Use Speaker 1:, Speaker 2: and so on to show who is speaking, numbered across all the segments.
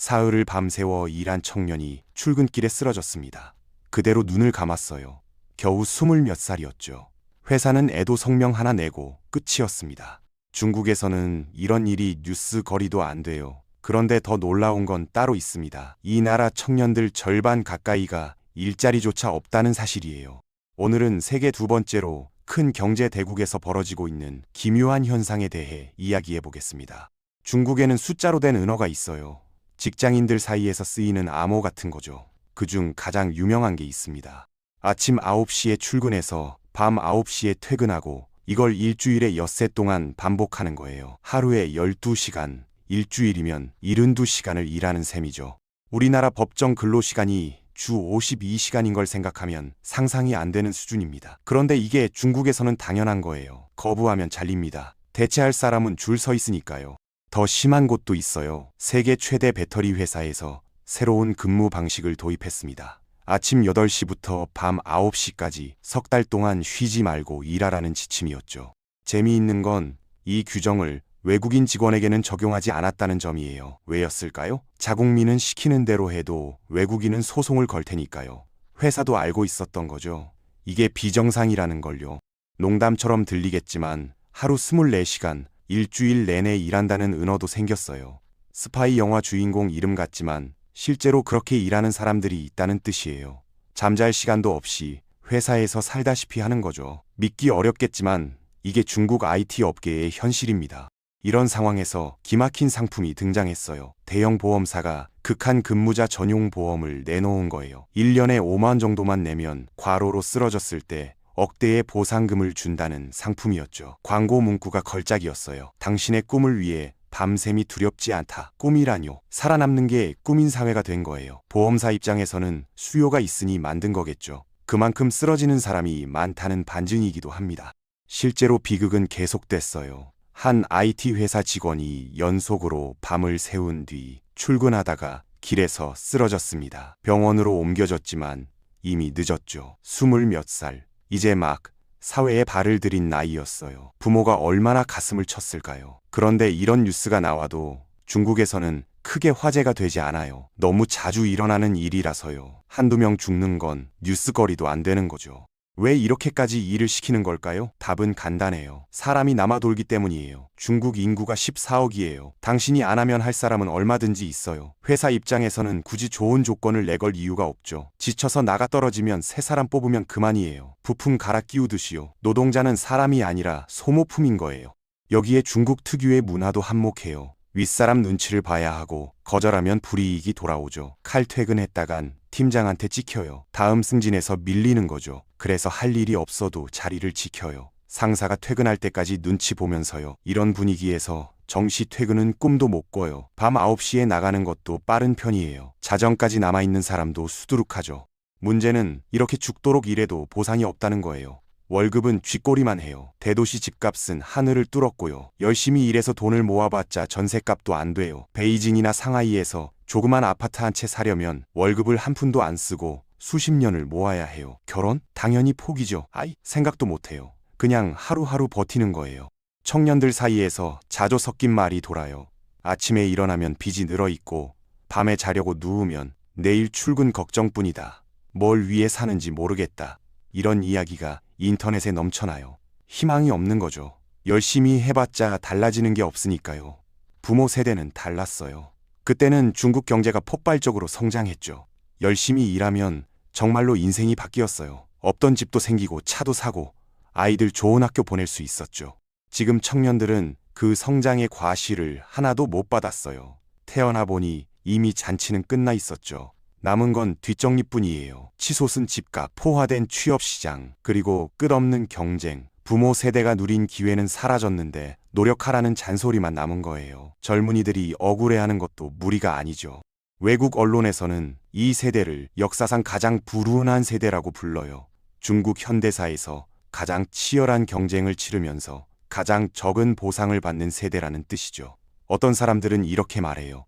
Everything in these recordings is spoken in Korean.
Speaker 1: 사흘을 밤새워 일한 청년이 출근길에 쓰러졌습니다. 그대로 눈을 감았어요. 겨우 20몇 살이었죠. 회사는 애도 성명 하나 내고 끝이었습니다. 중국에서는 이런 일이 뉴스 거리도 안 돼요. 그런데 더 놀라운 건 따로 있습니다. 이 나라 청년들 절반 가까이가 일자리조차 없다는 사실이에요. 오늘은 세계 두 번째로 큰 경제 대국에서 벌어지고 있는 기묘한 현상에 대해 이야기해 보겠습니다. 중국에는 숫자로 된 은어가 있어요. 직장인들 사이에서 쓰이는 암호 같은 거죠. 그중 가장 유명한 게 있습니다. 아침 9시에 출근해서 밤 9시에 퇴근하고 이걸 일주일에 엿새 동안 반복하는 거예요. 하루에 12시간, 일주일이면 72시간을 일하는 셈이죠. 우리나라 법정 근로시간이 주 52시간인 걸 생각하면 상상이 안 되는 수준입니다. 그런데 이게 중국에서는 당연한 거예요. 거부하면 잘립니다. 대체할 사람은 줄 서 있으니까요. 더 심한 곳도 있어요. 세계 최대 배터리 회사에서 새로운 근무 방식을 도입했습니다. 아침 8시부터 밤 9시까지 석 달 동안 쉬지 말고 일하라는 지침이었죠. 재미있는 건 이 규정을 외국인 직원에게는 적용하지 않았다는 점이에요. 왜였을까요? 자국민은 시키는 대로 해도 외국인은 소송을 걸 테니까요. 회사도 알고 있었던 거죠. 이게 비정상이라는 걸요. 농담처럼 들리겠지만 하루 24시간, 일주일 내내 일한다는 은어도 생겼어요. 스파이 영화 주인공 이름 같지만 실제로 그렇게 일하는 사람들이 있다는 뜻이에요. 잠잘 시간도 없이 회사에서 살다시피 하는 거죠. 믿기 어렵겠지만 이게 중국 IT 업계의 현실입니다. 이런 상황에서 기막힌 상품이 등장했어요. 대형 보험사가 극한 근무자 전용 보험을 내놓은 거예요. 1년에 5만 정도만 내면 과로로 쓰러졌을 때 억대의 보상금을 준다는 상품이었죠. 광고 문구가 걸작이었어요. 당신의 꿈을 위해 밤샘이 두렵지 않다. 꿈이라뇨. 살아남는 게 꿈인 사회가 된 거예요. 보험사 입장에서는 수요가 있으니 만든 거겠죠. 그만큼 쓰러지는 사람이 많다는 반증이기도 합니다. 실제로 비극은 계속됐어요. 한 IT 회사 직원이 연속으로 밤을 새운 뒤 출근하다가 길에서 쓰러졌습니다. 병원으로 옮겨졌지만 이미 늦었죠. 20몇 살. 이제 막 사회에 발을 들인 나이였어요. 부모가 얼마나 가슴을 쳤을까요? 그런데 이런 뉴스가 나와도 중국에서는 크게 화제가 되지 않아요. 너무 자주 일어나는 일이라서요. 한두 명 죽는 건 뉴스거리도 안 되는 거죠. 왜 이렇게까지 일을 시키는 걸까요? 답은 간단해요. 사람이 남아 돌기 때문이에요. 중국 인구가 14억이에요. 당신이 안 하면 할 사람은 얼마든지 있어요. 회사 입장에서는 굳이 좋은 조건을 내걸 이유가 없죠. 지쳐서 나가 떨어지면 새 사람 뽑으면 그만이에요. 부품 갈아 끼우듯이요. 노동자는 사람이 아니라 소모품인 거예요. 여기에 중국 특유의 문화도 한몫해요. 윗사람 눈치를 봐야 하고 거절하면 불이익이 돌아오죠. 칼퇴근했다간 팀장한테 찍혀요. 다음 승진에서 밀리는 거죠. 그래서 할 일이 없어도 자리를 지켜요. 상사가 퇴근할 때까지 눈치 보면서요. 이런 분위기에서 정시 퇴근은 꿈도 못 꿔요. 밤 9시에 나가는 것도 빠른 편이에요. 자정까지 남아있는 사람도 수두룩하죠. 문제는 이렇게 죽도록 일해도 보상이 없다는 거예요. 월급은 쥐꼬리만 해요. 대도시 집값은 하늘을 뚫었고요. 열심히 일해서 돈을 모아봤자 전셋값도 안 돼요. 베이징이나 상하이에서 조그만 아파트 한 채 사려면 월급을 한 푼도 안 쓰고 수십 년을 모아야 해요. 결혼? 당연히 포기죠. 아이, 생각도 못해요. 그냥 하루하루 버티는 거예요. 청년들 사이에서 자조 섞인 말이 돌아요. 아침에 일어나면 빚이 늘어있고 밤에 자려고 누우면 내일 출근 걱정뿐이다. 뭘 위해 사는지 모르겠다. 이런 이야기가 인터넷에 넘쳐나요. 희망이 없는 거죠. 열심히 해봤자 달라지는 게 없으니까요. 부모 세대는 달랐어요. 그때는 중국 경제가 폭발적으로 성장했죠. 열심히 일하면 정말로 인생이 바뀌었어요. 없던 집도 생기고 차도 사고 아이들 좋은 학교 보낼 수 있었죠. 지금 청년들은 그 성장의 과실을 하나도 못 받았어요. 태어나 보니 이미 잔치는 끝나 있었죠. 남은 건 뒷정리뿐이에요. 치솟은 집값, 포화된 취업시장, 그리고 끝없는 경쟁. 부모 세대가 누린 기회는 사라졌는데 노력하라는 잔소리만 남은 거예요. 젊은이들이 억울해하는 것도 무리가 아니죠. 외국 언론에서는 이 세대를 역사상 가장 불운한 세대라고 불러요. 중국 현대사에서 가장 치열한 경쟁을 치르면서 가장 적은 보상을 받는 세대라는 뜻이죠. 어떤 사람들은 이렇게 말해요.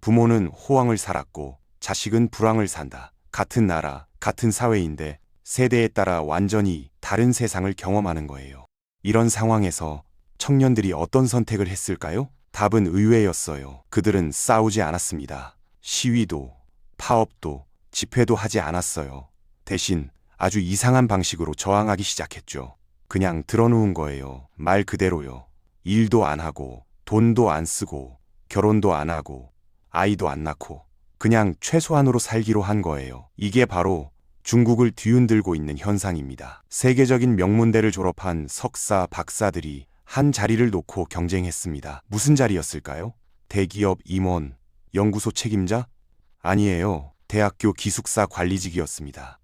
Speaker 1: 부모는 호황을 살았고 자식은 불황을 산다. 같은 나라, 같은 사회인데 세대에 따라 완전히 다른 세상을 경험하는 거예요. 이런 상황에서 청년들이 어떤 선택을 했을까요? 답은 의외였어요. 그들은 싸우지 않았습니다. 시위도, 파업도, 집회도 하지 않았어요. 대신 아주 이상한 방식으로 저항하기 시작했죠. 그냥 들어누운 거예요. 말 그대로요. 일도 안 하고, 돈도 안 쓰고, 결혼도 안 하고, 아이도 안 낳고, 그냥 최소한으로 살기로 한 거예요. 이게 바로 중국을 뒤흔들고 있는 현상입니다. 세계적인 명문대를 졸업한 석사, 박사들이 한 자리를 놓고 경쟁했습니다. 무슨 자리였을까요? 대기업 임원, 연구소 책임자? 아니에요. 대학교 기숙사 관리직이었습니다.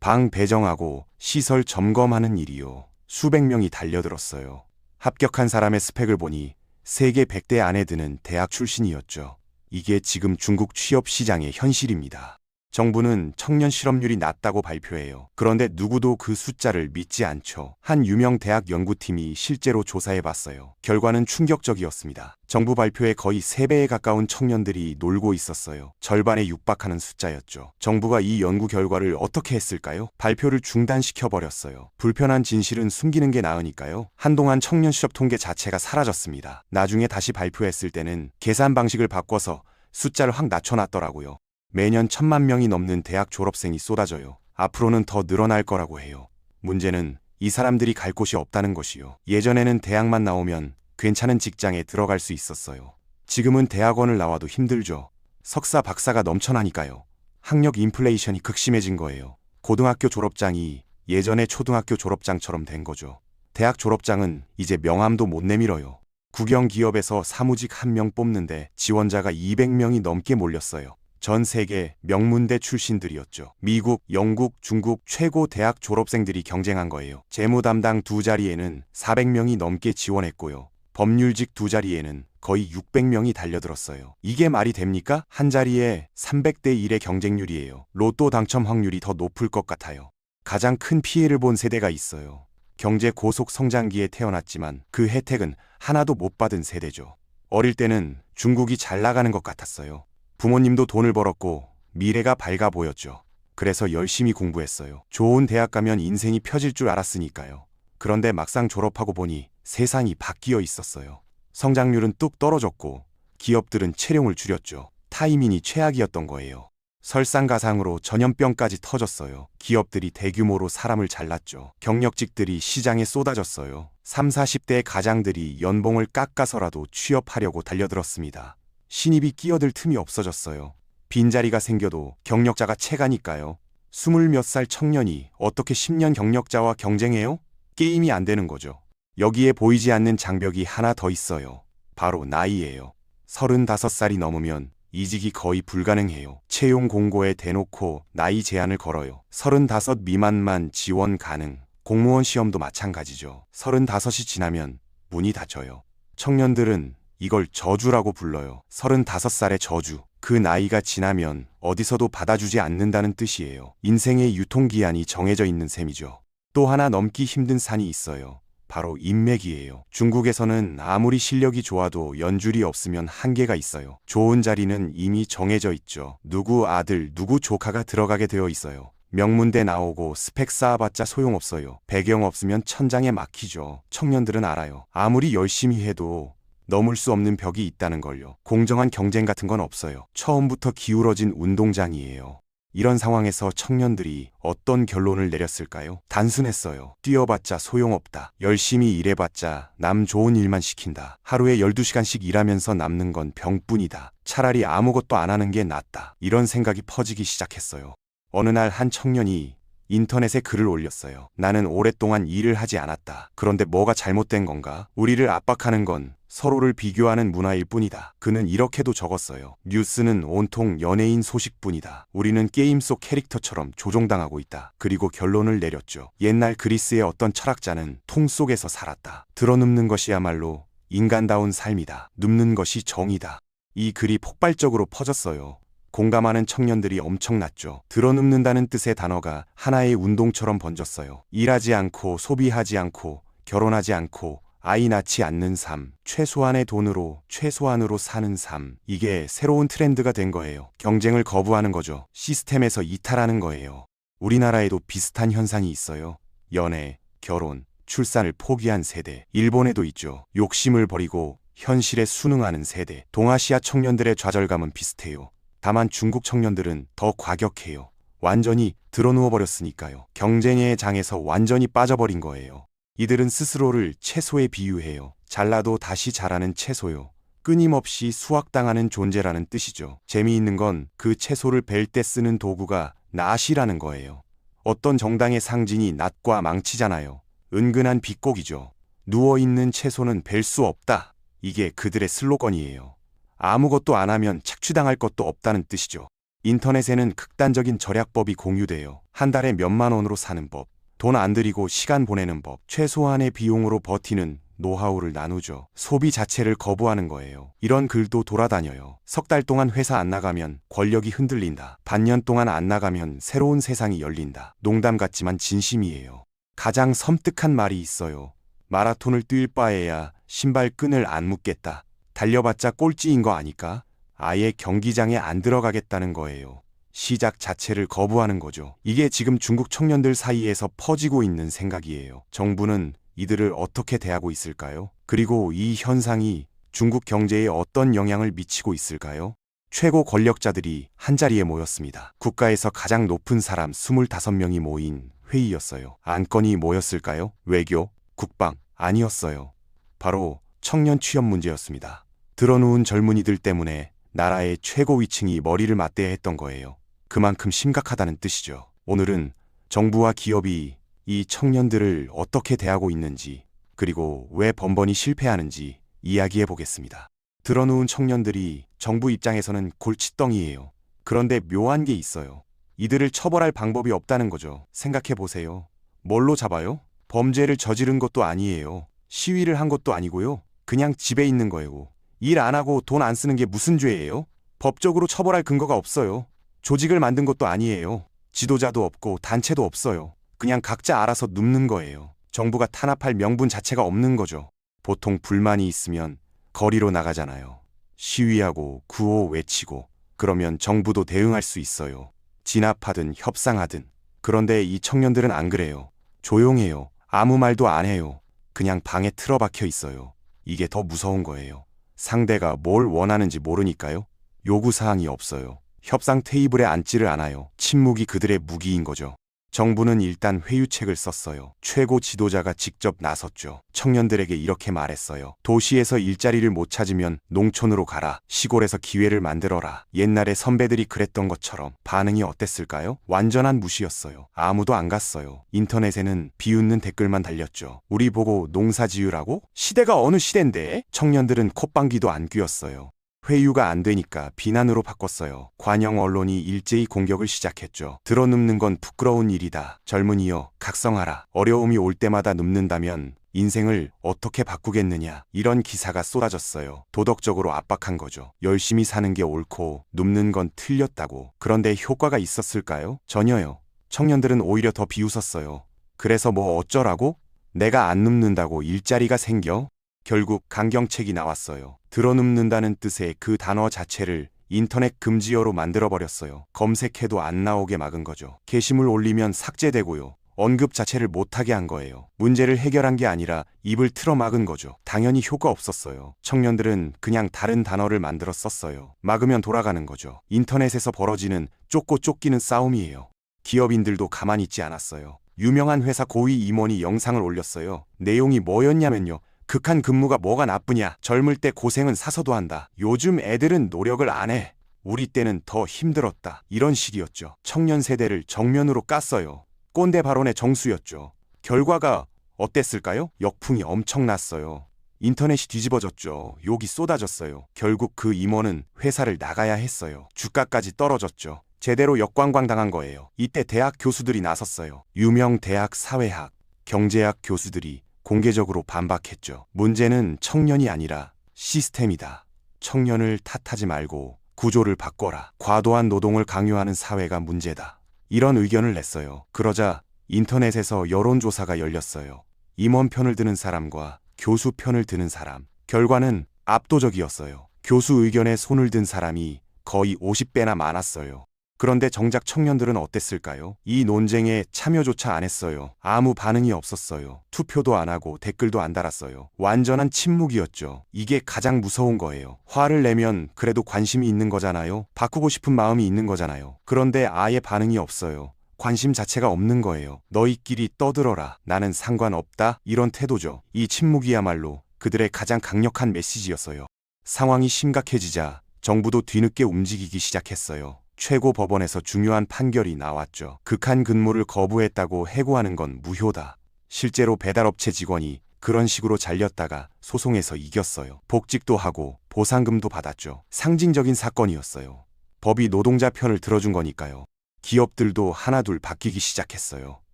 Speaker 1: 방 배정하고 시설 점검하는 일이요. 수백 명이 달려들었어요. 합격한 사람의 스펙을 보니 세계 100대 안에 드는 대학 출신이었죠. 이게 지금 중국 취업 시장의 현실입니다. 정부는 청년 실업률이 낮다고 발표해요. 그런데 누구도 그 숫자를 믿지 않죠. 한 유명 대학 연구팀이 실제로 조사해봤어요. 결과는 충격적이었습니다. 정부 발표에 거의 3배에 가까운 청년들이 놀고 있었어요. 절반에 육박하는 숫자였죠. 정부가 이 연구 결과를 어떻게 했을까요? 발표를 중단시켜버렸어요. 불편한 진실은 숨기는 게 나으니까요. 한동안 청년 실업 통계 자체가 사라졌습니다. 나중에 다시 발표했을 때는 계산 방식을 바꿔서 숫자를 확 낮춰놨더라고요. 매년 1,000만 명이 넘는 대학 졸업생이 쏟아져요. 앞으로는 더 늘어날 거라고 해요. 문제는 이 사람들이 갈 곳이 없다는 것이요. 예전에는 대학만 나오면 괜찮은 직장에 들어갈 수 있었어요. 지금은 대학원을 나와도 힘들죠. 석사, 박사가 넘쳐나니까요. 학력 인플레이션이 극심해진 거예요. 고등학교 졸업장이 예전의 초등학교 졸업장처럼 된 거죠. 대학 졸업장은 이제 명함도 못 내밀어요. 국영기업에서 사무직 1명 뽑는데 지원자가 200명이 넘게 몰렸어요. 전 세계 명문대 출신들이었죠. 미국, 영국, 중국 최고 대학 졸업생들이 경쟁한 거예요. 재무 담당 2자리에는 400명이 넘게 지원했고요. 법률직 2자리에는 거의 600명이 달려들었어요. 이게 말이 됩니까? 한 자리에 300대 1의 경쟁률이에요. 로또 당첨 확률이 더 높을 것 같아요. 가장 큰 피해를 본 세대가 있어요. 경제 고속 성장기에 태어났지만 그 혜택은 하나도 못 받은 세대죠. 어릴 때는 중국이 잘 나가는 것 같았어요. 부모님도 돈을 벌었고 미래가 밝아 보였죠. 그래서 열심히 공부했어요. 좋은 대학 가면 인생이 펴질 줄 알았으니까요. 그런데 막상 졸업하고 보니 세상이 바뀌어 있었어요. 성장률은 뚝 떨어졌고 기업들은 채용을 줄였죠. 타이밍이 최악이었던 거예요. 설상가상으로 전염병까지 터졌어요. 기업들이 대규모로 사람을 잘랐죠. 경력직들이 시장에 쏟아졌어요. 30, 40대 가장들이 연봉을 깎아서라도 취업하려고 달려들었습니다. 신입이 끼어들 틈이 없어졌어요. 빈자리가 생겨도 경력자가 채가니까요. 20몇 살 청년이 어떻게 10년 경력자와 경쟁해요? 게임이 안 되는 거죠. 여기에 보이지 않는 장벽이 하나 더 있어요. 바로 나이예요. 35살이 넘으면 이직이 거의 불가능해요. 채용 공고에 대놓고 나이 제한을 걸어요. 35 미만만 지원 가능. 공무원 시험도 마찬가지죠. 35이 지나면 문이 닫혀요. 청년들은 이걸 저주라고 불러요. 35살의 저주. 그 나이가 지나면 어디서도 받아주지 않는다는 뜻이에요. 인생의 유통기한이 정해져 있는 셈이죠. 또 하나 넘기 힘든 산이 있어요. 바로 인맥이에요. 중국에서는 아무리 실력이 좋아도 연줄이 없으면 한계가 있어요. 좋은 자리는 이미 정해져 있죠. 누구 아들, 누구 조카가 들어가게 되어 있어요. 명문대 나오고 스펙 쌓아봤자 소용없어요. 배경 없으면 천장에 막히죠. 청년들은 알아요. 아무리 열심히 해도 넘을 수 없는 벽이 있다는 걸요. 공정한 경쟁 같은 건 없어요. 처음부터 기울어진 운동장이에요. 이런 상황에서 청년들이 어떤 결론을 내렸을까요? 단순했어요. 뛰어봤자 소용없다. 열심히 일해봤자 남 좋은 일만 시킨다. 하루에 12시간씩 일하면서 남는 건 병뿐이다. 차라리 아무것도 안 하는 게 낫다. 이런 생각이 퍼지기 시작했어요. 어느 날 한 청년이 인터넷에 글을 올렸어요. 나는 오랫동안 일을 하지 않았다. 그런데 뭐가 잘못된 건가? 우리를 압박하는 건 서로를 비교하는 문화일 뿐이다. 그는 이렇게도 적었어요. 뉴스는 온통 연예인 소식뿐이다. 우리는 게임 속 캐릭터처럼 조종당하고 있다. 그리고 결론을 내렸죠. 옛날 그리스의 어떤 철학자는 통 속에서 살았다. 들어눕는 것이야말로 인간다운 삶이다. 눕는 것이 정의다. 이 글이 폭발적으로 퍼졌어요. 공감하는 청년들이 엄청났죠. 들어눕는다는 뜻의 단어가 하나의 운동처럼 번졌어요. 일하지 않고 소비하지 않고 결혼하지 않고 아이 낳지 않는 삶, 최소한의 돈으로 최소한으로 사는 삶. 이게 새로운 트렌드가 된 거예요. 경쟁을 거부하는 거죠. 시스템에서 이탈하는 거예요. 우리나라에도 비슷한 현상이 있어요. 연애, 결혼, 출산을 포기한 세대. 일본에도 있죠. 욕심을 버리고 현실에 순응하는 세대. 동아시아 청년들의 좌절감은 비슷해요. 다만 중국 청년들은 더 과격해요. 완전히 드러누워 버렸으니까요. 경쟁의 장에서 완전히 빠져버린 거예요. 이들은 스스로를 채소에 비유해요. 잘나도 다시 자라는 채소요. 끊임없이 수확당하는 존재라는 뜻이죠. 재미있는 건 그 채소를 벨 때 쓰는 도구가 낫이라는 거예요. 어떤 정당의 상징이 낫과 망치잖아요. 은근한 비꼬기죠. 누워있는 채소는 벨 수 없다. 이게 그들의 슬로건이에요. 아무것도 안 하면 착취당할 것도 없다는 뜻이죠. 인터넷에는 극단적인 절약법이 공유돼요. 한 달에 몇만 원으로 사는 법, 돈 안 들이고 시간 보내는 법, 최소한의 비용으로 버티는 노하우를 나누죠. 소비 자체를 거부하는 거예요. 이런 글도 돌아다녀요. 석 달 동안 회사 안 나가면 권력이 흔들린다. 반년 동안 안 나가면 새로운 세상이 열린다. 농담 같지만 진심이에요. 가장 섬뜩한 말이 있어요. 마라톤을 뛸 바에야 신발 끈을 안 묶겠다. 달려봤자 꼴찌인 거 아니까? 아예 경기장에 안 들어가겠다는 거예요. 시작 자체를 거부하는 거죠. 이게 지금 중국 청년들 사이에서 퍼지고 있는 생각이에요. 정부는 이들을 어떻게 대하고 있을까요? 그리고 이 현상이 중국 경제에 어떤 영향을 미치고 있을까요? 최고 권력자들이 한자리에 모였습니다. 국가에서 가장 높은 사람 25명이 모인 회의였어요. 안건이 뭐였을까요? 외교, 국방, 아니었어요. 바로 청년 취업 문제였습니다. 들어누운 젊은이들 때문에 나라의 최고 위층이 머리를 맞대야 했던 거예요. 그만큼 심각하다는 뜻이죠. 오늘은 정부와 기업이 이 청년들을 어떻게 대하고 있는지, 그리고 왜 번번이 실패하는지 이야기해 보겠습니다. 들어누운 청년들이 정부 입장에서는 골칫덩이에요. 그런데 묘한 게 있어요. 이들을 처벌할 방법이 없다는 거죠. 생각해 보세요. 뭘로 잡아요? 범죄를 저지른 것도 아니에요. 시위를 한 것도 아니고요. 그냥 집에 있는 거예요. 일 안 하고 돈 안 쓰는 게 무슨 죄예요? 법적으로 처벌할 근거가 없어요. 조직을 만든 것도 아니에요. 지도자도 없고 단체도 없어요. 그냥 각자 알아서 눕는 거예요. 정부가 탄압할 명분 자체가 없는 거죠. 보통 불만이 있으면 거리로 나가잖아요. 시위하고 구호 외치고 그러면 정부도 대응할 수 있어요. 진압하든 협상하든. 그런데 이 청년들은 안 그래요. 조용해요. 아무 말도 안 해요. 그냥 방에 틀어박혀 있어요. 이게 더 무서운 거예요. 상대가 뭘 원하는지 모르니까요. 요구사항이 없어요. 협상 테이블에 앉지를 않아요. 침묵이 그들의 무기인 거죠. 정부는 일단 회유책을 썼어요. 최고 지도자가 직접 나섰죠. 청년들에게 이렇게 말했어요. 도시에서 일자리를 못 찾으면 농촌으로 가라. 시골에서 기회를 만들어라. 옛날에 선배들이 그랬던 것처럼. 반응이 어땠을까요? 완전한 무시였어요. 아무도 안 갔어요. 인터넷에는 비웃는 댓글만 달렸죠. 우리 보고 농사 지으라고? 시대가 어느 시대인데? 청년들은 콧방귀도 안 뀌었어요. 회유가 안 되니까 비난으로 바꿨어요. 관영 언론이 일제히 공격을 시작했죠. 들어눕는 건 부끄러운 일이다. 젊은이여, 각성하라. 어려움이 올 때마다 눕는다면 인생을 어떻게 바꾸겠느냐. 이런 기사가 쏟아졌어요. 도덕적으로 압박한 거죠. 열심히 사는 게 옳고 눕는 건 틀렸다고. 그런데 효과가 있었을까요? 전혀요. 청년들은 오히려 더 비웃었어요. 그래서 뭐 어쩌라고? 내가 안 눕는다고 일자리가 생겨? 결국 강경책이 나왔어요. 들어눕는다는 뜻의 그 단어 자체를 인터넷 금지어로 만들어버렸어요. 검색해도 안 나오게 막은 거죠. 게시물 올리면 삭제되고요. 언급 자체를 못하게 한 거예요. 문제를 해결한 게 아니라 입을 틀어 막은 거죠. 당연히 효과 없었어요. 청년들은 그냥 다른 단어를 만들어 썼어요. 막으면 돌아가는 거죠. 인터넷에서 벌어지는 쫓고 쫓기는 싸움이에요. 기업인들도 가만히 있지 않았어요. 유명한 회사 고위 임원이 영상을 올렸어요. 내용이 뭐였냐면요. 극한 근무가 뭐가 나쁘냐. 젊을 때 고생은 사서도 한다. 요즘 애들은 노력을 안 해. 우리 때는 더 힘들었다. 이런 식이었죠. 청년 세대를 정면으로 깠어요. 꼰대 발언의 정수였죠. 결과가 어땠을까요? 역풍이 엄청났어요. 인터넷이 뒤집어졌죠. 욕이 쏟아졌어요. 결국 그 임원은 회사를 나가야 했어요. 주가까지 떨어졌죠. 제대로 역광광 당한 거예요. 이때 대학 교수들이 나섰어요. 유명 대학 사회학, 경제학 교수들이 공개적으로 반박했죠. 문제는 청년이 아니라 시스템이다. 청년을 탓하지 말고 구조를 바꿔라. 과도한 노동을 강요하는 사회가 문제다. 이런 의견을 냈어요. 그러자 인터넷에서 여론조사가 열렸어요. 임원 편을 드는 사람과 교수 편을 드는 사람. 결과는 압도적이었어요. 교수 의견에 손을 든 사람이 거의 50배나 많았어요. 그런데 정작 청년들은 어땠을까요? 이 논쟁에 참여조차 안 했어요. 아무 반응이 없었어요. 투표도 안 하고 댓글도 안 달았어요. 완전한 침묵이었죠. 이게 가장 무서운 거예요. 화를 내면 그래도 관심이 있는 거잖아요. 바꾸고 싶은 마음이 있는 거잖아요. 그런데 아예 반응이 없어요. 관심 자체가 없는 거예요. 너희끼리 떠들어라. 나는 상관없다. 이런 태도죠. 이 침묵이야말로 그들의 가장 강력한 메시지였어요. 상황이 심각해지자 정부도 뒤늦게 움직이기 시작했어요. 최고 법원에서 중요한 판결이 나왔죠. 극한 근무를 거부했다고 해고하는 건 무효다. 실제로 배달업체 직원이 그런 식으로 잘렸다가 소송에서 이겼어요. 복직도 하고 보상금도 받았죠. 상징적인 사건이었어요. 법이 노동자 편을 들어준 거니까요. 기업들도 하나둘 바뀌기 시작했어요.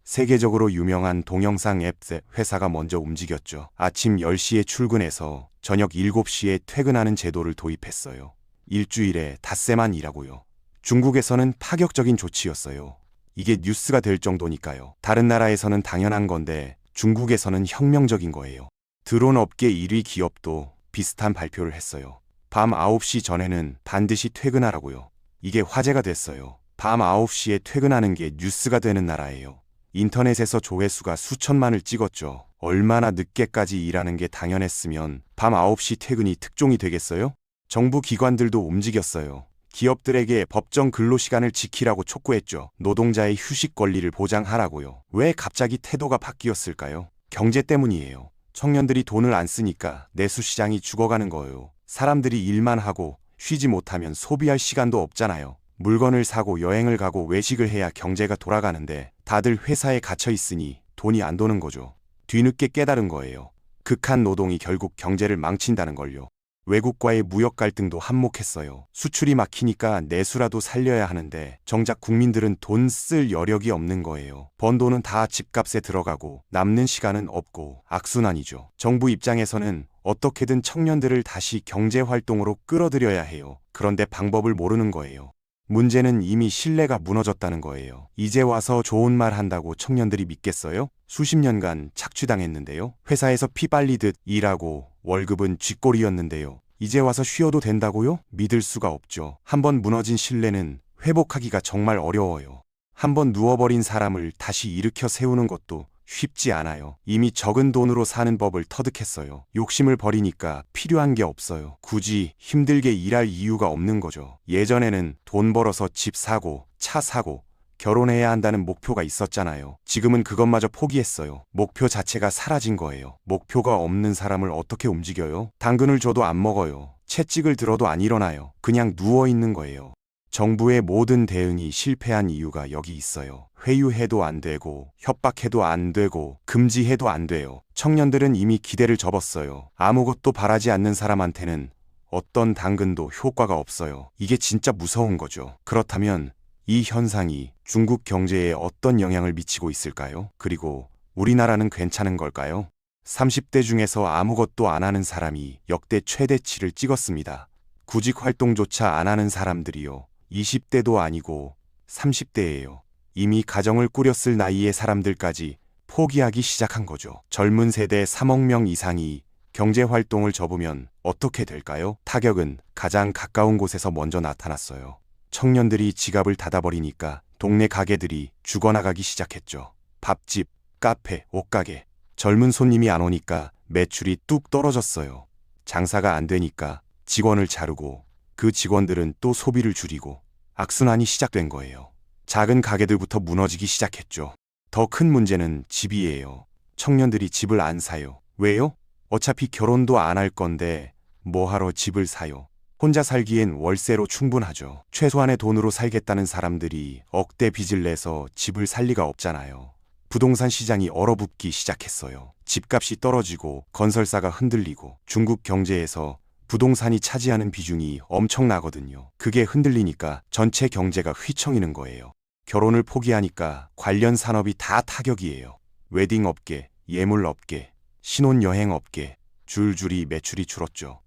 Speaker 1: 세계적으로 유명한 동영상 앱 회사가 먼저 움직였죠. 아침 10시에 출근해서 저녁 7시에 퇴근하는 제도를 도입했어요. 일주일에 닷새만 일하고요. 중국에서는 파격적인 조치였어요. 이게 뉴스가 될 정도니까요. 다른 나라에서는 당연한 건데 중국에서는 혁명적인 거예요. 드론 업계 1위 기업도 비슷한 발표를 했어요. 밤 9시 전에는 반드시 퇴근하라고요. 이게 화제가 됐어요. 밤 9시에 퇴근하는 게 뉴스가 되는 나라예요. 인터넷에서 조회수가 수천만을 찍었죠. 얼마나 늦게까지 일하는 게 당연했으면 밤 9시 퇴근이 특종이 되겠어요? 정부 기관들도 움직였어요. 기업들에게 법정 근로시간을 지키라고 촉구했죠. 노동자의 휴식 권리를 보장하라고요. 왜 갑자기 태도가 바뀌었을까요? 경제 때문이에요. 청년들이 돈을 안 쓰니까 내수시장이 죽어가는 거예요. 사람들이 일만 하고 쉬지 못하면 소비할 시간도 없잖아요. 물건을 사고 여행을 가고 외식을 해야 경제가 돌아가는데 다들 회사에 갇혀 있으니 돈이 안 도는 거죠. 뒤늦게 깨달은 거예요. 극한 노동이 결국 경제를 망친다는 걸요. 외국과의 무역 갈등도 한몫했어요. 수출이 막히니까 내수라도 살려야 하는데 정작 국민들은 돈 쓸 여력이 없는 거예요. 번 돈은 다 집값에 들어가고 남는 시간은 없고 악순환이죠. 정부 입장에서는 어떻게든 청년들을 다시 경제활동으로 끌어들여야 해요. 그런데 방법을 모르는 거예요. 문제는 이미 신뢰가 무너졌다는 거예요. 이제 와서 좋은 말 한다고 청년들이 믿겠어요? 수십 년간 착취당했는데요. 회사에서 피 빨리듯 일하고 월급은 쥐꼬리였는데요. 이제 와서 쉬어도 된다고요? 믿을 수가 없죠. 한번 무너진 신뢰는 회복하기가 정말 어려워요. 한번 누워버린 사람을 다시 일으켜 세우는 것도 쉽지 않아요. 이미 적은 돈으로 사는 법을 터득했어요. 욕심을 버리니까 필요한 게 없어요. 굳이 힘들게 일할 이유가 없는 거죠. 예전에는 돈 벌어서 집 사고 차 사고 결혼해야 한다는 목표가 있었잖아요. 지금은 그것마저 포기했어요. 목표 자체가 사라진 거예요. 목표가 없는 사람을 어떻게 움직여요? 당근을 줘도 안 먹어요. 채찍을 들어도 안 일어나요. 그냥 누워 있는 거예요. 정부의 모든 대응이 실패한 이유가 여기 있어요. 회유해도 안 되고 협박해도 안 되고 금지해도 안 돼요. 청년들은 이미 기대를 접었어요. 아무것도 바라지 않는 사람한테는 어떤 당근도 효과가 없어요. 이게 진짜 무서운 거죠. 그렇다면 이 현상이 중국 경제에 어떤 영향을 미치고 있을까요? 그리고 우리나라는 괜찮은 걸까요? 30대 중에서 아무것도 안 하는 사람이 역대 최대치를 찍었습니다. 구직 활동조차 안 하는 사람들이요. 20대도 아니고 30대예요. 이미 가정을 꾸렸을 나이의 사람들까지 포기하기 시작한 거죠. 젊은 세대 3억 명 이상이 경제활동을 접으면 어떻게 될까요? 타격은 가장 가까운 곳에서 먼저 나타났어요. 청년들이 지갑을 닫아버리니까 동네 가게들이 죽어나가기 시작했죠. 밥집, 카페, 옷가게. 젊은 손님이 안 오니까 매출이 뚝 떨어졌어요. 장사가 안 되니까 직원을 자르고 그 직원들은 또 소비를 줄이고 악순환이 시작된 거예요. 작은 가게들부터 무너지기 시작했죠. 더 큰 문제는 집이에요. 청년들이 집을 안 사요. 왜요? 어차피 결혼도 안 할 건데 뭐하러 집을 사요? 혼자 살기엔 월세로 충분하죠. 최소한의 돈으로 살겠다는 사람들이 억대 빚을 내서 집을 살 리가 없잖아요. 부동산 시장이 얼어붙기 시작했어요. 집값이 떨어지고 건설사가 흔들리고 중국 경제에서 부동산이 차지하는 비중이 엄청나거든요. 그게 흔들리니까 전체 경제가 휘청이는 거예요. 결혼을 포기하니까 관련 산업이 다 타격이에요. 웨딩업계, 예물업계, 신혼여행업계, 줄줄이 매출이 줄었죠.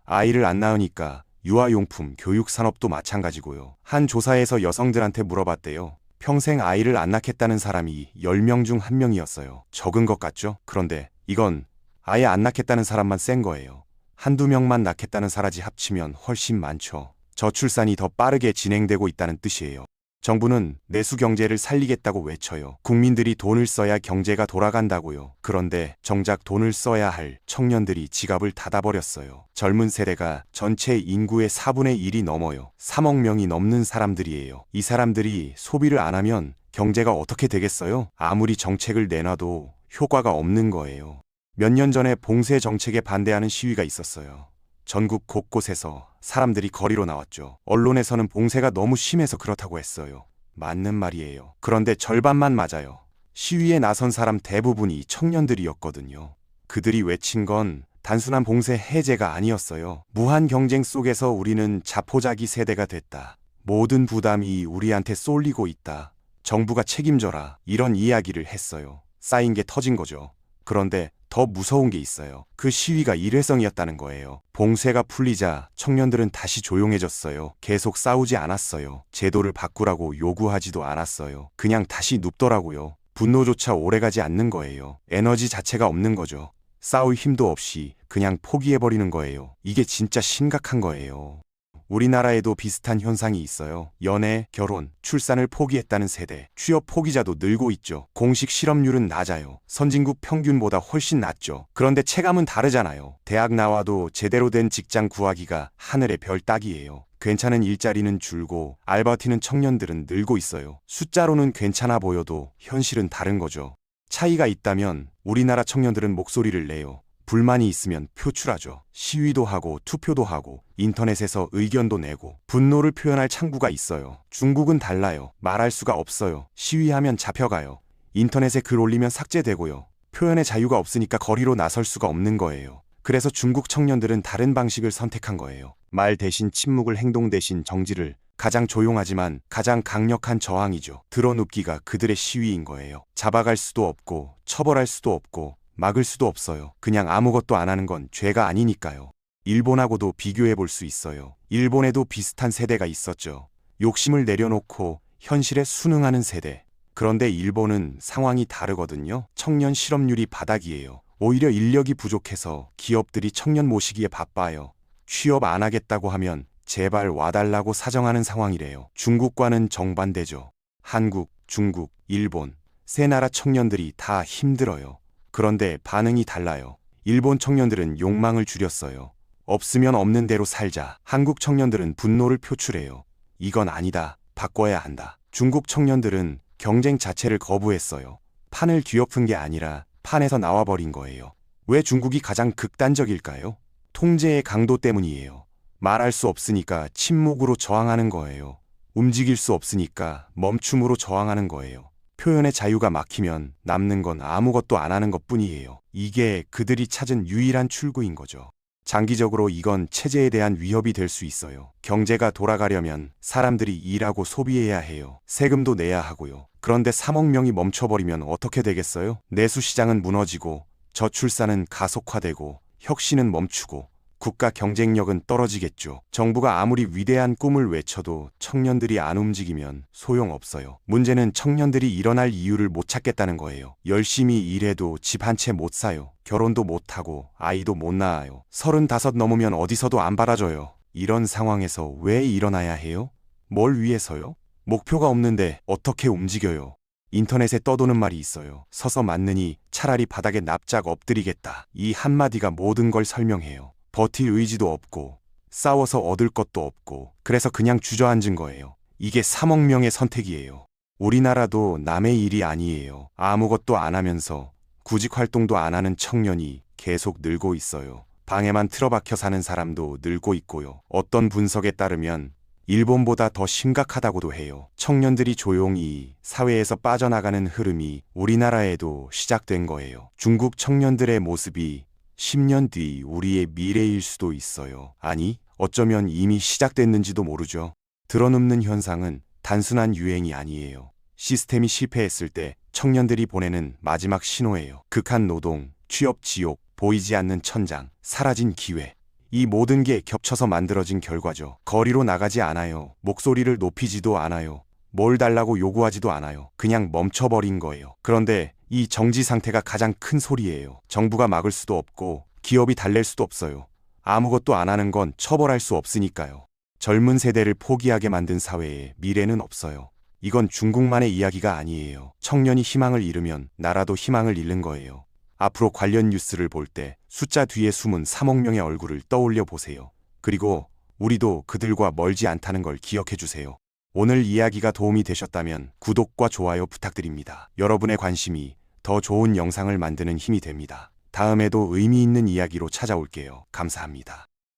Speaker 1: 아이를 안 낳으니까 유아용품, 교육산업도 마찬가지고요. 한 조사에서 여성들한테 물어봤대요. 평생 아이를 안 낳겠다는 사람이 10명 중 1명이었어요. 적은 것 같죠? 그런데 이건 아예 안 낳겠다는 사람만 센 거예요. 한두 명만 낳겠다는 사람이 합치면 훨씬 많죠. 저출산이 더 빠르게 진행되고 있다는 뜻이에요. 정부는 내수 경제를 살리겠다고 외쳐요. 국민들이 돈을 써야 경제가 돌아간다고요. 그런데 정작 돈을 써야 할 청년들이 지갑을 닫아버렸어요. 젊은 세대가 전체 인구의 4분의 1이 넘어요. 3억 명이 넘는 사람들이에요. 이 사람들이 소비를 안 하면 경제가 어떻게 되겠어요? 아무리 정책을 내놔도 효과가 없는 거예요. 몇 년 전에 봉쇄 정책에 반대하는 시위가 있었어요. 전국 곳곳에서 사람들이 거리로 나왔죠. 언론에서는 봉쇄가 너무 심해서 그렇다고 했어요. 맞는 말이에요. 그런데 절반만 맞아요. 시위에 나선 사람 대부분이 청년들이었거든요. 그들이 외친 건 단순한 봉쇄 해제가 아니었어요. 무한 경쟁 속에서 우리는 자포자기 세대가 됐다. 모든 부담이 우리한테 쏠리고 있다. 정부가 책임져라. 이런 이야기를 했어요. 쌓인 게 터진 거죠. 그런데 더 무서운 게 있어요. 그 시위가 일회성이었다는 거예요. 봉쇄가 풀리자 청년들은 다시 조용해졌어요. 계속 싸우지 않았어요. 제도를 바꾸라고 요구하지도 않았어요. 그냥 다시 눕더라고요. 분노조차 오래가지 않는 거예요. 에너지 자체가 없는 거죠. 싸울 힘도 없이 그냥 포기해버리는 거예요. 이게 진짜 심각한 거예요. 우리나라에도 비슷한 현상이 있어요. 연애, 결혼, 출산을 포기했다는 세대, 취업 포기자도 늘고 있죠. 공식 실업률은 낮아요. 선진국 평균보다 훨씬 낮죠. 그런데 체감은 다르잖아요. 대학 나와도 제대로 된 직장 구하기가 하늘의 별 따기예요. 괜찮은 일자리는 줄고 알바티는 청년들은 늘고 있어요. 숫자로는 괜찮아 보여도 현실은 다른 거죠. 차이가 있다면 우리나라 청년들은 목소리를 내요. 불만이 있으면 표출하죠. 시위도 하고 투표도 하고 인터넷에서 의견도 내고 분노를 표현할 창구가 있어요. 중국은 달라요. 말할 수가 없어요. 시위하면 잡혀가요. 인터넷에 글 올리면 삭제되고요. 표현의 자유가 없으니까 거리로 나설 수가 없는 거예요. 그래서 중국 청년들은 다른 방식을 선택한 거예요. 말 대신 침묵을, 행동 대신 정지를. 가장 조용하지만 가장 강력한 저항이죠. 드러눕기가 그들의 시위인 거예요. 잡아갈 수도 없고 처벌할 수도 없고 막을 수도 없어요. 그냥 아무것도 안 하는 건 죄가 아니니까요. 일본하고도 비교해 볼 수 있어요. 일본에도 비슷한 세대가 있었죠. 욕심을 내려놓고 현실에 순응하는 세대. 그런데 일본은 상황이 다르거든요. 청년 실업률이 바닥이에요. 오히려 인력이 부족해서 기업들이 청년 모시기에 바빠요. 취업 안 하겠다고 하면 제발 와달라고 사정하는 상황이래요. 중국과는 정반대죠. 한국, 중국, 일본 세 나라 청년들이 다 힘들어요. 그런데 반응이 달라요. 일본 청년들은 욕망을 줄였어요. 없으면 없는 대로 살자. 한국 청년들은 분노를 표출해요. 이건 아니다. 바꿔야 한다. 중국 청년들은 경쟁 자체를 거부했어요. 판을 뒤엎은 게 아니라 판에서 나와버린 거예요. 왜 중국이 가장 극단적일까요? 통제의 강도 때문이에요. 말할 수 없으니까 침묵으로 저항하는 거예요. 움직일 수 없으니까 멈춤으로 저항하는 거예요. 표현의 자유가 막히면 남는 건 아무것도 안 하는 것뿐이에요. 이게 그들이 찾은 유일한 출구인 거죠. 장기적으로 이건 체제에 대한 위협이 될 수 있어요. 경제가 돌아가려면 사람들이 일하고 소비해야 해요. 세금도 내야 하고요. 그런데 3억 명이 멈춰버리면 어떻게 되겠어요? 내수 시장은 무너지고 저출산은 가속화되고 혁신은 멈추고 국가 경쟁력은 떨어지겠죠. 정부가 아무리 위대한 꿈을 외쳐도 청년들이 안 움직이면 소용없어요. 문제는 청년들이 일어날 이유를 못 찾겠다는 거예요. 열심히 일해도 집 한 채 못 사요. 결혼도 못 하고 아이도 못 낳아요. 35 넘으면 어디서도 안 받아줘요. 이런 상황에서 왜 일어나야 해요? 뭘 위해서요? 목표가 없는데 어떻게 움직여요? 인터넷에 떠도는 말이 있어요. 서서 맞느니 차라리 바닥에 납작 엎드리겠다. 이 한마디가 모든 걸 설명해요. 버틸 의지도 없고 싸워서 얻을 것도 없고 그래서 그냥 주저앉은 거예요. 이게 3억 명의 선택이에요. 우리나라도 남의 일이 아니에요. 아무것도 안 하면서 구직 활동도 안 하는 청년이 계속 늘고 있어요. 방에만 틀어박혀 사는 사람도 늘고 있고요. 어떤 분석에 따르면 일본보다 더 심각하다고도 해요. 청년들이 조용히 사회에서 빠져나가는 흐름이 우리나라에도 시작된 거예요. 중국 청년들의 모습이 10년 뒤 우리의 미래일 수도 있어요. 아니, 어쩌면 이미 시작됐는지도 모르죠. 드러눕는 현상은 단순한 유행이 아니에요. 시스템이 실패했을 때 청년들이 보내는 마지막 신호예요. 극한 노동, 취업 지옥, 보이지 않는 천장, 사라진 기회. 이 모든 게 겹쳐서 만들어진 결과죠. 거리로 나가지 않아요. 목소리를 높이지도 않아요. 뭘 달라고 요구하지도 않아요. 그냥 멈춰버린 거예요. 그런데 이 정지 상태가 가장 큰 소리예요. 정부가 막을 수도 없고 기업이 달랠 수도 없어요. 아무것도 안 하는 건 처벌할 수 없으니까요. 젊은 세대를 포기하게 만든 사회에 미래는 없어요. 이건 중국만의 이야기가 아니에요. 청년이 희망을 잃으면 나라도 희망을 잃는 거예요. 앞으로 관련 뉴스를 볼 때 숫자 뒤에 숨은 3억 명의 얼굴을 떠올려 보세요. 그리고 우리도 그들과 멀지 않다는 걸 기억해 주세요. 오늘 이야기가 도움이 되셨다면 구독과 좋아요 부탁드립니다. 여러분의 관심이 더 좋은 영상을 만드는 힘이 됩니다. 다음에도 의미 있는 이야기로 찾아올게요. 감사합니다.